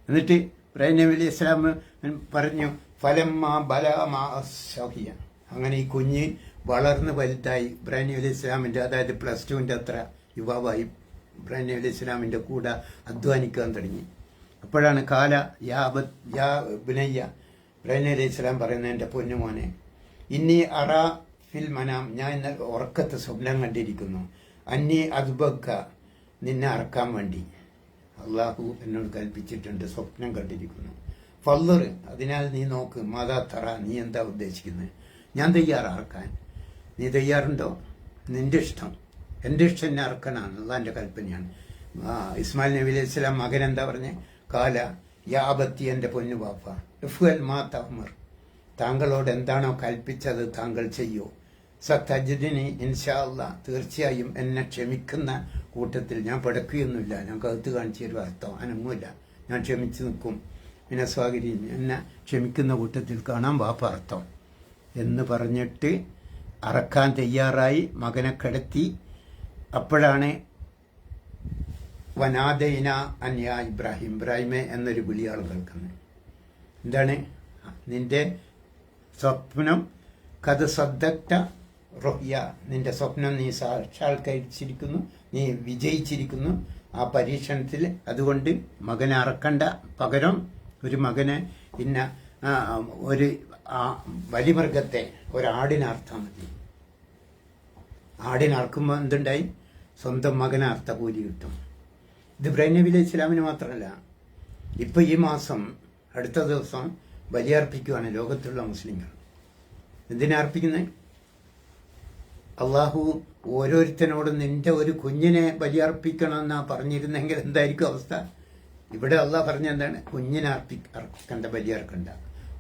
എന്നിട്ട് ഇബ്രാഹിം നബി അലൈഹി സ്വലാം പറഞ്ഞു, ഫലമ്മ ബലമാ സഹിയ, അങ്ങനെ ഈ കുഞ്ഞ് വളർന്ന് വലുതായി. ഇബ്രാഹിം നബി അലൈഹി സ്വലാമിൻ്റെ, അതായത് +2ൻ്റെ അത്ര യുവാവായി ഇബ്രാഹിം നബി അലൈഹി സ്വലാമിൻ്റെ കൂടെ അധ്വാനിക്കാൻ തുടങ്ങി. അപ്പോഴാണ് കാല യാ ബുനയ്യ, ഇബ്രാഹിം നബി അലൈഹി സ്വലാം പറയുന്നത്, എൻ്റെ പൊന്നുമോനെ, ഇന്നി അറ ഫിൽ മനാം, ഞാൻ ഇന്നലെ ഉറക്കത്തെ സ്വപ്നം കണ്ടിരിക്കുന്നു. അന്നി അദ്ബക്ക, നിന്നെ അറക്കാൻ വേണ്ടി അള്ളാഹു എന്നോട് കൽപ്പിച്ചിട്ടുണ്ട്, സ്വപ്നം കണ്ടിരിക്കുന്നു. ഫല്ലർ, അതിനാൽ നീ നോക്ക്. മാതാ തറ, നീ എന്താ ഉദ്ദേശിക്കുന്നത്? ഞാൻ തയ്യാറാക്കാൻ. നീ തയ്യാറുണ്ടോ? നിന്റെ ഇഷ്ടം. എൻ്റെ ഇഷ്ടം എന്നെ അറക്കാനാണ്, അള്ളാന്റെ കൽപ്പനയാണ്. ഇസ്മായിൽ നബി അലൈഹി സ്വലാം മകൻ എന്താ പറഞ്ഞേ? കാല യാബത്തി, എൻ്റെ പൊന്നു ബാപ്പ, ഇഫ്അൽ മാ തഅ്മർ, താങ്കളോട് എന്താണോ കൽപ്പിച്ചത് താങ്കൾ ചെയ്യൂ. സത്തജിദിനി ഇൻഷാ അല്ലാഹ്, തീർച്ചയായും എന്നെ ക്ഷമിക്കുന്ന കൂട്ടത്തിൽ. ഞാൻ പിടക്കുകയൊന്നുമില്ല, ഞാൻ കഴുത്ത് കാണിച്ചു തരും, അർത്ഥം അനങ്ങൂല, ഞാൻ ക്ഷമിച്ചു നിൽക്കും. പിന്നെ സ്വാഗരി, എന്നെ ക്ഷമിക്കുന്ന കൂട്ടത്തിൽ കാണാൻ ബാപ്പ അർത്ഥം എന്ന് പറഞ്ഞിട്ട് അറക്കാൻ തയ്യാറായി മകനെ കിടത്തി. അപ്പോഴാണ് വനാദൈന അന്യ ഇബ്രാഹിം, ഇബ്രാഹിമെ എന്നൊരു വിളിയാൾ കേൾക്കുന്നത്. എന്താണ്? നിന്റെ സ്വപ്നം കഥ സദ്ദക്ത റൊഹ്യ, നിന്റെ സ്വപ്നം നീ സാക്ഷാത്കരിച്ചിരിക്കുന്നു, നീ വിജയിച്ചിരിക്കുന്നു ആ പരീക്ഷണത്തിൽ. അതുകൊണ്ട് മകനെ അറക്കണ്ട, പകരം ഒരു മകനെ ഇന്ന ഒരു ബലിമൃഗത്തെ, ഒരാടിനർത്താൻ മതി. ആടിനർക്കുമ്പോൾ എന്തുണ്ടായി? സ്വന്തം മകനെ അർത്ഥ കൂലി കിട്ടും. ഇത് ഇബ്രാഹിം നബി അലൈഹി ഇസ്ലാമിന് മാത്രമല്ല, ഇപ്പൊ ഈ മാസം അടുത്ത ദിവസം ബലിയർപ്പിക്കുകയാണ് ലോകത്തുള്ള മുസ്ലിങ്ങൾ. എന്തിനാ അർപ്പിക്കുന്നത്? അള്ളാഹു ഓരോരുത്തരോടും നിന്റെ ഒരു കുഞ്ഞിനെ ബലിയർപ്പിക്കണമെന്നാ പറഞ്ഞിരുന്നെങ്കിൽ എന്തായിരിക്കും അവസ്ഥ? ഇവിടെ അള്ളാഹ് പറഞ്ഞെന്താണ്? കുഞ്ഞിനെ അർപ്പിക്കണ്ട, ബലിയർക്കണ്ട,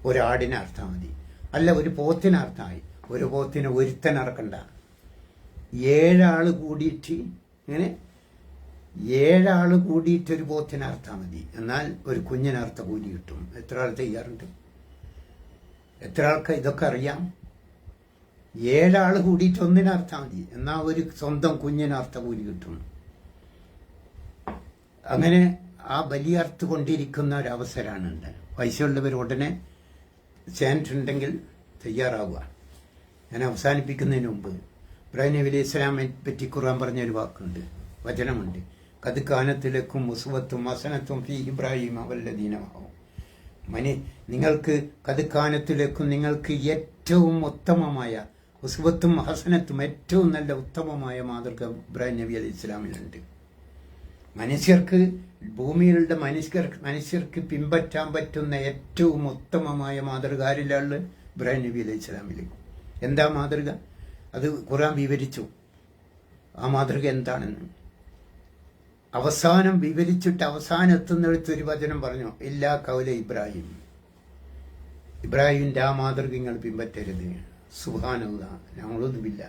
ഒരാടിനെ അർത്ഥം മതി. അല്ല, ഒരു പോത്തിനെ അർത്ഥമായി. ഒരു പോത്തിനെ ഒരുത്തൻ അറക്കണ്ട. 7 ആള് കൂടിയിട്ട്, ഇങ്ങനെ 7 ആള് കൂടിയിട്ട് ഒരു പോത്തിനെ അർത്ഥം മതി. എന്നാൽ ഒരു കുഞ്ഞിനെ അർത്ഥ കൂലി കിട്ടും. എത്ര ആൾ തയ്യാറുണ്ട്? എത്ര ആൾക്ക് ഇതൊക്കെ അറിയാം? 7 ആള് കൂടിയിട്ട് ഒന്നിനർത്ഥം മതി, എന്നാൽ ഒരു സ്വന്തം കുഞ്ഞിനർത്ഥ കൂലി കിട്ടും. അങ്ങനെ ആ ബലിയർത്ത് കൊണ്ടിരിക്കുന്ന ഒരവസരമാണ്. പൈസയുള്ളവർ ഉടനെ ചാൻസ് ഉണ്ടെങ്കിൽ തയ്യാറാവുക. ഞാൻ അവസാനിപ്പിക്കുന്നതിന് മുമ്പ് ഇബ്രാഹിം നബി അലൈഹി ഇസ്ലാമിനെ പറ്റി ഖുർആൻ പറഞ്ഞൊരു വാക്കുണ്ട്, വചനമുണ്ട്. കത് കാനത്തിലേക്കും മുസ്വത്തും ഹസനത്തും ഫീ ഇബ്രാഹിം വല്ലദീന മഅഹു. നിങ്ങൾക്ക് കത് കാനത്തിലേക്കും, നിങ്ങൾക്ക് ഏറ്റവും ഉത്തമമായ ഉസ്വത്തും ഹസനത്തും, ഏറ്റവും നല്ല ഉത്തമമായ മാതൃക ഇബ്രാഹിം നബി അലൈഹി ഇസ്ലാമിലുണ്ട്. മനുഷ്യർക്ക്, ഭൂമിയിലുള്ള മനുഷ്യർക്ക് പിൻപറ്റാൻ പറ്റുന്ന ഏറ്റവും ഉത്തമമായ മാതൃക ആരിലാണ്? ഇബ്രാഹിം നബി അലൈഹി ഇസ്ലാമിൽ. എന്താ മാതൃക? അത് ഖുർആൻ വിവരിച്ചു. ആ മാതൃക എന്താണെന്ന് അവസാനം വിവരിച്ചിട്ട് അവസാനം എത്തുന്നിടത്ത് ഒരു വചനം പറഞ്ഞു, ഇല്ലാ കൗല ഇബ്രാഹിം, ഇബ്രാഹിമിന്റെ ആ മാതൃക നിങ്ങൾ പിൻപറ്റരുത്. സുബ്ഹാനല്ലാഹ്, ഞങ്ങളൊന്നുമില്ല.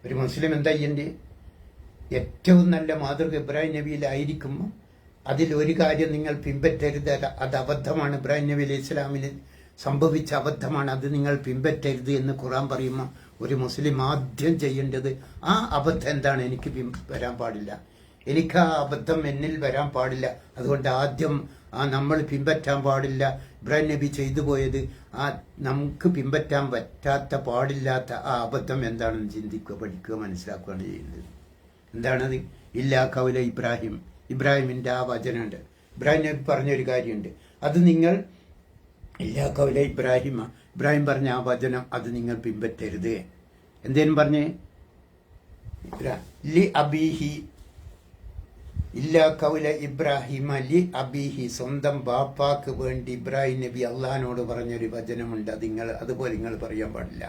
ഒരു മുസ്ലിം എന്താ ചെയ്യണ്ടേ? ഏറ്റവും നല്ല മാതൃക ഇബ്രാഹിം നബിയിലായിരിക്കുമ്പോൾ അതിലൊരു കാര്യം നിങ്ങൾ പിൻപറ്റരുത്, അത് അബദ്ധമാണ്. ഇബ്രാഹിം നബി അലൈഹി ഇസ്ലാമിൽ സംഭവിച്ച അബദ്ധമാണ്, അത് നിങ്ങൾ പിൻപറ്റരുത് എന്ന് ഖുർആൻ പറയുമ്പോൾ ഒരു മുസ്ലിം ആദ്യം ചെയ്യേണ്ടത് ആ അബദ്ധം എന്താണ്? എനിക്ക് വരാൻ പാടില്ല, എനിക്ക് ആ അബദ്ധം എന്നിൽ വരാൻ പാടില്ല. അതുകൊണ്ട് ആദ്യം നമ്മൾ പിൻപറ്റാൻ പാടില്ല ഇബ്രാഹിം നബി ചെയ്തു പോയത്, ആ നമുക്ക് പിൻപറ്റാൻ പറ്റാത്ത പാടില്ലാത്ത ആ അബദ്ധം എന്താണെന്ന് ചിന്തിക്കുക, പഠിക്കുക, മനസ്സിലാക്കുകയാണ് ചെയ്യുന്നത്. എന്താണത്? ഇല്ലാ കൗല ഇബ്രാഹിം, ഇബ്രാഹിമിന്റെ ആ വചനമുണ്ട്. ഇബ്രാഹിം നബി പറഞ്ഞൊരു കാര്യമുണ്ട്, അത് നിങ്ങൾ ഇല്ലാ കൗല ഇബ്രാഹിമ, ഇബ്രാഹിം പറഞ്ഞ ആ വചനം അത് നിങ്ങൾ പിൻപറ്റരുത്. എന്തേലും പറഞ്ഞേ? ലി അബീഹി, ഇല്ലാ കൗല ഇബ്രാഹിമ ലി അബീഹി, സ്വന്തം ബാപ്പാക്ക് വേണ്ടി ഇബ്രാഹിം നബി അള്ളഹാനോട് പറഞ്ഞൊരു വചനമുണ്ട്, അത് നിങ്ങൾ അതുപോലെ നിങ്ങൾ പറയാൻ പാടില്ല.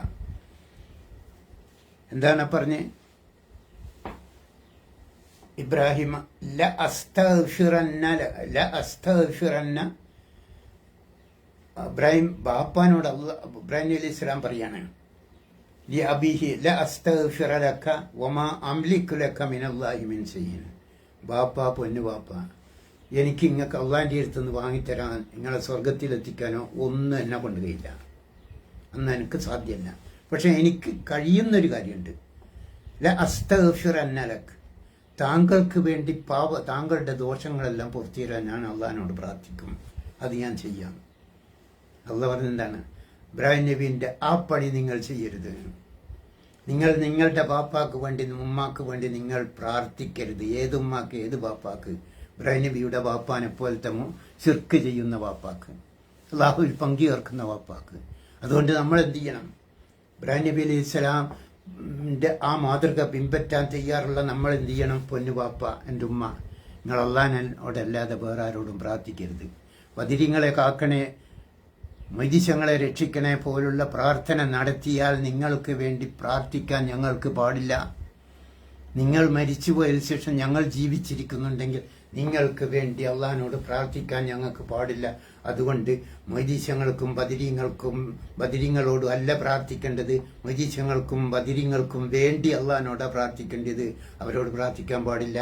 എന്താണ് പറഞ്ഞേ? ഇബ്രാഹിം ല അസ്തഗ്ഫിറന്ന, ഇബ്രാഹിം ബാപ്പാനോട് ഇബ്രാഹിം അലൈഹി സ്വലാം പറയാണ്, ലി അബീഹി ല അസ്തഗ്ഫിറ ലക വമാ അംലികു ലക മിനല്ലാഹി മിൻ ശൈഇൻ. ബാപ്പ, പൊന്നു ബാപ്പ, എനിക്ക് ഇങ്ങൾക്ക് അള്ളാന്റെ അടുത്തുനിന്ന് വാങ്ങിത്തരാൻ, നിങ്ങളെ സ്വർഗത്തിലെത്തിക്കാനോ ഒന്നും എന്നെ കൊണ്ട് കഴിയില്ല, അന്ന് എനിക്ക് സാധ്യമല്ല. പക്ഷെ എനിക്ക് കഴിയുന്നൊരു കാര്യമുണ്ട്, ല അസ്തഗ്ഫിറന്ന ലക, താങ്കൾക്ക് വേണ്ടി താങ്കളുടെ ദോഷങ്ങളെല്ലാം പൂർത്തിയാൻ ഞാൻ അള്ളഹാനോട് പ്രാർത്ഥിക്കും, അത് ഞാൻ ചെയ്യാം. അള്ളാഹ് പറഞ്ഞെന്താണ്? ഇബ്രാഹിം നബീന്റെ ആ പണി നിങ്ങൾ ചെയ്യരുത്. നിങ്ങൾ നിങ്ങളുടെ ബാപ്പാക്ക് വേണ്ടി, ഉമ്മാക്ക് വേണ്ടി നിങ്ങൾ പ്രാർത്ഥിക്കരുത്. ഏത് ഉമ്മാക്ക്, ഏത് ബാപ്പാക്ക്? ഇബ്രാഹിം നബിയുടെ ബാപ്പാനെ പോലത്തെ ശിർക്ക് ചെയ്യുന്ന ബാപ്പാക്ക്, അള്ളാഹുവിൽ പങ്കു ചേർക്കുന്ന ബാപ്പാക്ക്. അതുകൊണ്ട് നമ്മൾ എന്ത് ചെയ്യണം? ഇബ്രാഹിം നബി അലൈഹി ഇസ്ലാമിന്റെ ആ മാതൃക പിൻപറ്റാൻ തയ്യാറുള്ള നമ്മൾ എന്ത് ചെയ്യണം? പൊന്നുപാപ്പ, എൻ്റെ ഉമ്മ, നിങ്ങൾ അല്ലാതെ വേറെ ആരോടും പ്രാർത്ഥിക്കരുത്. ബദിരിങ്ങളെ കാക്കണേ, മരിച്ചങ്ങളെ രക്ഷിക്കണേ പോലുള്ള പ്രാർത്ഥന നടത്തിയാൽ നിങ്ങൾക്ക് വേണ്ടി പ്രാർത്ഥിക്കാൻ ഞങ്ങൾക്ക് പാടില്ല. നിങ്ങൾ മരിച്ചുപോയതിനു ശേഷം ഞങ്ങൾ ജീവിച്ചിരിക്കുന്നുണ്ടെങ്കിൽ നിങ്ങൾക്ക് വേണ്ടി അള്ളാഹിനോട് പ്രാർത്ഥിക്കാൻ ഞങ്ങൾക്ക് പാടില്ല. അതുകൊണ്ട് മരീച്ചങ്ങൾക്കും ബദിരിങ്ങളോടും അല്ല പ്രാർത്ഥിക്കേണ്ടത്, മരീച്ചങ്ങൾക്കും ബദിരിങ്ങൾക്കും വേണ്ടി അള്ളാഹിനോടാ പ്രാർത്ഥിക്കേണ്ടത്. അവരോട് പ്രാർത്ഥിക്കാൻ പാടില്ല,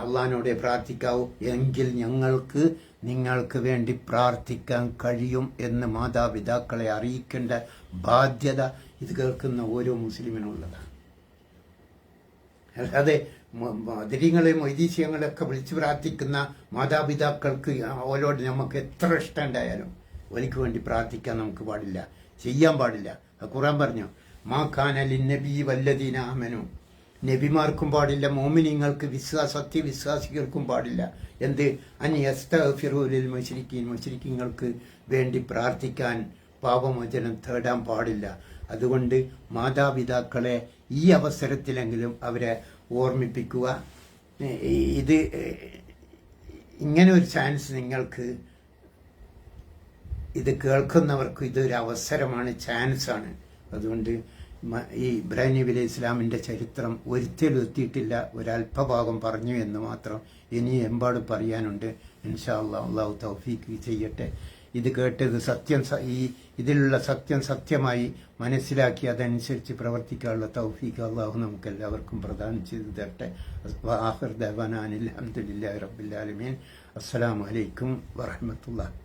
അള്ളാഹിനോടെ പ്രാർത്ഥിക്കാവൂ. എങ്കിൽ ഞങ്ങൾക്ക് നിങ്ങൾക്ക് വേണ്ടി പ്രാർത്ഥിക്കാൻ കഴിയും എന്ന് മാതാപിതാക്കളെ അറിയിക്കേണ്ട ബാധ്യത ഇത് കേൾക്കുന്ന ഓരോ മുസ്ലിമിനുള്ളതാണ്. അല്ലാതെ ബദരീങ്ങളെ മൊയ്തീശ്യങ്ങളെയൊക്കെ വിളിച്ചു പ്രാർത്ഥിക്കുന്ന മാതാപിതാക്കൾക്ക് അവരോട് നമുക്ക് എത്ര ഇഷ്ടം ഉണ്ടായാലും ഒലിക്ക് വേണ്ടി പ്രാർത്ഥിക്കാൻ നമുക്ക് പാടില്ല, ചെയ്യാൻ പാടില്ല. ഖുർആൻ പറഞ്ഞു, മാ കാന ലിന്നബി വല്ലദീന ആമനു, നബിമാർക്കും പാടില്ല, മോമിനിങ്ങൾക്ക് സത്യവിശ്വാസികൾക്കും പാടില്ല. എന്ത്? അൻ യസ്തഗ്ഫിറു ലിൽ മുശ്രിക്കീൻ, മുശ്രിക്കീങ്ങൾക്ക് വേണ്ടി പ്രാർത്ഥിക്കാൻ, പാപമോചനം തേടാൻ പാടില്ല. അതുകൊണ്ട് മാതാപിതാക്കളെ ഈ അവസരത്തിലെങ്കിലും അവരെ ഓർമ്മിപ്പിക്കുക. ഇത് ഇങ്ങനെ ഒരു ചാൻസ് നിങ്ങൾക്ക്, ഇത് കേൾക്കുന്നവർക്ക് ഇതൊരു അവസരമാണ്, ചാൻസാണ്. അതുകൊണ്ട് ഈ ഇബ്രാഹിം നബി അലൈഹി ഇസ്ലാമിന്റെ ചരിത്രം ഒരിക്കലും എത്തിയിട്ടില്ല, ഒരല്പഭാഗം പറഞ്ഞു എന്ന് മാത്രം. ഇനി എമ്പാടും പറയാനുണ്ട്. ഇൻഷാ അല്ലാഹ് അള്ളാഹു തൗഫീഖ് ചെയ്യട്ടെ. ഇത് കേട്ടത് ഇതിലുള്ള സത്യം സത്യമായി മനസ്സിലാക്കി അതനുസരിച്ച് പ്രവർത്തിക്കാനുള്ള തൗഫീഖ് അള്ളാഹു നമുക്ക് എല്ലാവർക്കും പ്രദാനം ചെയ്തു തരട്ടെ. ആഖിർ ദഅ്വാനാ അൽഹംദുലില്ലാഹി റബ്ബിൽ ആലമീൻ. അസ്സലാമു അലൈക്കും വറഹ്മത്തുള്ളാഹി.